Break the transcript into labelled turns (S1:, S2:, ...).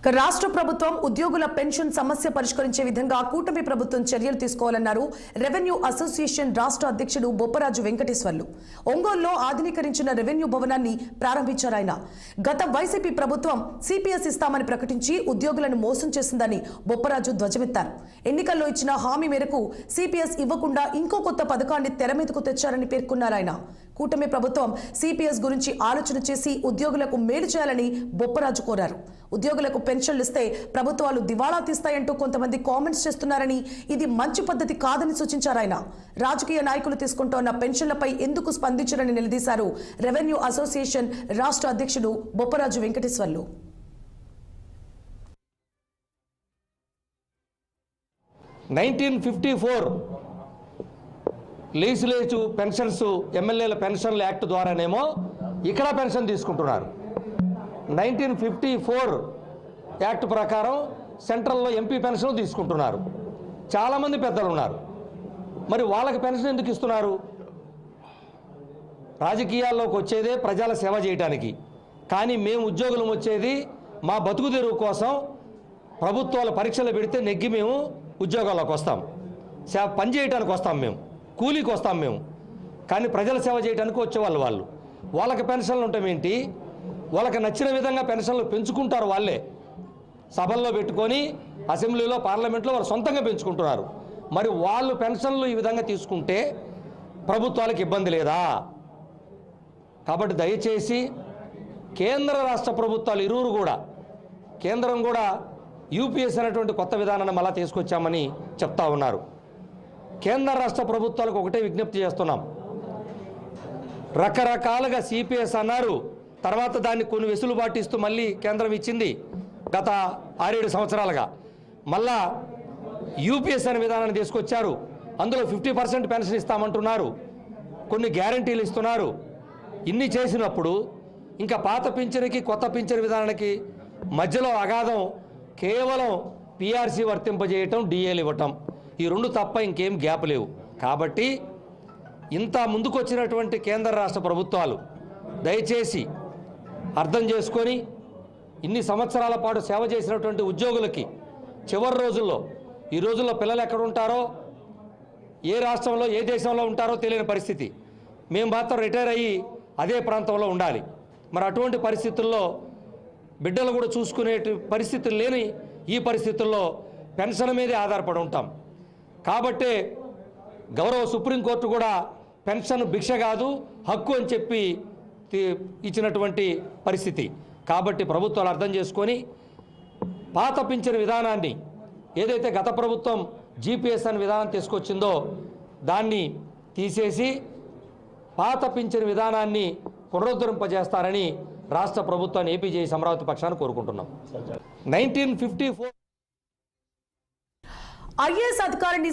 S1: రాష్ట్ర ప్రభుత్వం ఉద్యోగుల పెన్షన్ సమస్య పరిష్కరించే విధంగా కూటమి ప్రభుత్వం చర్యలు తీసుకోవాలన్నారు రెవెన్యూ అసోసియేషన్ రాష్ట్ర అధ్యక్షుడు బొప్పరాజు వెంకటేశ్వర్లు. ఒంగోలులో ఆధునీకరించిన రెవెన్యూ భవనాన్ని ప్రారంభించారు ఆయన. గత వైసీపీ ప్రభుత్వం సిపిఎస్ ఇస్తామని ప్రకటించి ఉద్యోగులను మోసం చేసిందని బొప్పరాజు ధ్వజమెత్తారు. ఎన్నికల్లో ఇచ్చిన హామీ మేరకు సిపిఎస్ ఇవ్వకుండా ఇంకో కొత్త పథకాన్ని తెర మీదకు తెచ్చారని పేర్కొన్నారు ఆయన. కూటమి ప్రభుత్వం సిపిఎస్ గురించి ఆలోచన చేసి ఉద్యోగులకు మేలు చేయాలని బొప్పరాజు కోరారు. ఉద్యోగులకు పెన్షన్లు ఇస్తే ప్రభుత్వాలు దివాళా తీస్తాయంటూ కొంతమంది కామెంట్స్ చేస్తున్నారని, ఇది మంచి పద్ధతి కాదని సూచించారు ఆయన. రాజకీయ నాయకులు తీసుకుంటోన్న పెన్షన్లపై ఎందుకు స్పందించారని నిలదీశారు రెవెన్యూ అసోసియేషన్ రాష్ట్ర అధ్యక్షుడు బొప్పరాజు వెంకటేశ్వర్లు.
S2: లెజిస్లేటివ్ పెన్షన్స్ ఎమ్మెల్యేల పెన్షన్ల యాక్ట్ ద్వారానేమో ఇక్కడ పెన్షన్ తీసుకుంటున్నారు. 1954 యాక్ట్ ప్రకారం సెంట్రల్లో ఎంపీ పెన్షన్ తీసుకుంటున్నారు. చాలామంది పెద్దలు ఉన్నారు. మరి వాళ్ళకి పెన్షన్ ఎందుకు ఇస్తున్నారు? రాజకీయాల్లోకి వచ్చేదే ప్రజల సేవ చేయడానికి, కానీ మేము ఉద్యోగులం వచ్చేది మా బతుకు తెరువు కోసం. ప్రభుత్వాల పరీక్షలు పెడితే నెగ్గి మేము ఉద్యోగాల్లోకి వస్తాం, పని చేయడానికి వస్తాం, మేము కూలీకి వస్తాం మేము. కానీ ప్రజల సేవ చేయడానికి వచ్చేవాళ్ళు వాళ్ళకి పెన్షన్లు ఉంటామేంటి? వాళ్ళకి నచ్చిన విధంగా పెన్షన్లు పెంచుకుంటారు. వాళ్ళే సభల్లో పెట్టుకొని అసెంబ్లీలో పార్లమెంట్లో వాళ్ళు సొంతంగా పెంచుకుంటున్నారు. మరి వాళ్ళు పెన్షన్లు ఈ విధంగా తీసుకుంటే ప్రభుత్వాలకు ఇబ్బంది లేదా? కాబట్టి దయచేసి కేంద్ర రాష్ట్ర ప్రభుత్వాలు ఇరువురు కూడా, కేంద్రం కూడా యూపీఎస్ అనేటువంటి కొత్త విధానాన్ని మళ్ళా తీసుకొచ్చామని చెప్తా ఉన్నారు. కేంద్ర రాష్ట్ర ప్రభుత్వాలకు ఒకటే విజ్ఞప్తి చేస్తున్నాం. రకరకాలుగా సిపిఎస్ అన్నారు, తర్వాత దాన్ని కొన్ని వెసులుబాటు ఇస్తూ మళ్ళీ కేంద్రం ఇచ్చింది. గత 6-7 సంవత్సరాలుగా మళ్ళా యూపీఎస్ అనే విధానాన్ని తీసుకొచ్చారు. అందులో 50% పెన్షన్ ఇస్తామంటున్నారు, కొన్ని గ్యారంటీలు ఇస్తున్నారు. ఇన్ని చేసినప్పుడు ఇంకా పాత పింఛన్కి కొత్త పింఛన్ విధానానికి మధ్యలో అగాధం కేవలం పిఆర్సీ వర్తింపజేయటం, డిఏలు ఇవ్వటం, ఈ రెండు తప్ప ఇంకేం గ్యాప్ లేవు. కాబట్టి ఇంత ముందుకొచ్చినటువంటి కేంద్ర రాష్ట్ర ప్రభుత్వాలు దయచేసి అర్థం చేసుకొని ఇన్ని సంవత్సరాల పాటు సేవ చేసినటువంటి ఉద్యోగులకి చివరి రోజుల్లో, ఈ రోజుల్లో పిల్లలు ఎక్కడ ఉంటారో, ఏ రాష్ట్రంలో ఏ దేశంలో ఉంటారో తెలియని పరిస్థితి. మేము మాత్రం రిటైర్ అయ్యి అదే ప్రాంతంలో ఉండాలి. మరి అటువంటి పరిస్థితుల్లో బిడ్డలు కూడా చూసుకునే పరిస్థితులు లేని ఈ పరిస్థితుల్లో పెన్షన్ మీదే ఆధారపడి ఉంటాం. కాబట్టే గౌరవ సుప్రీంకోర్టు కూడా పెన్షన్ భిక్ష కాదు, హక్కు అని చెప్పి ఇచ్చినటువంటి పరిస్థితి. కాబట్టి ప్రభుత్వాలు అర్థం చేసుకొని పాత పింఛన్ విధానాన్ని, ఏదైతే గత ప్రభుత్వం జీపీఎస్ అనే విధానం తీసుకొచ్చిందో దాన్ని తీసేసి పాత పింఛన్ విధానాన్ని పునరుద్ధరింపజేస్తారని రాష్ట్ర ప్రభుత్వాన్ని ఏపీ జేఏసీ అమరావతి పక్షాన్ని కోరుకుంటున్నాం. 1954
S1: ఐఏఎస్ అధికారిని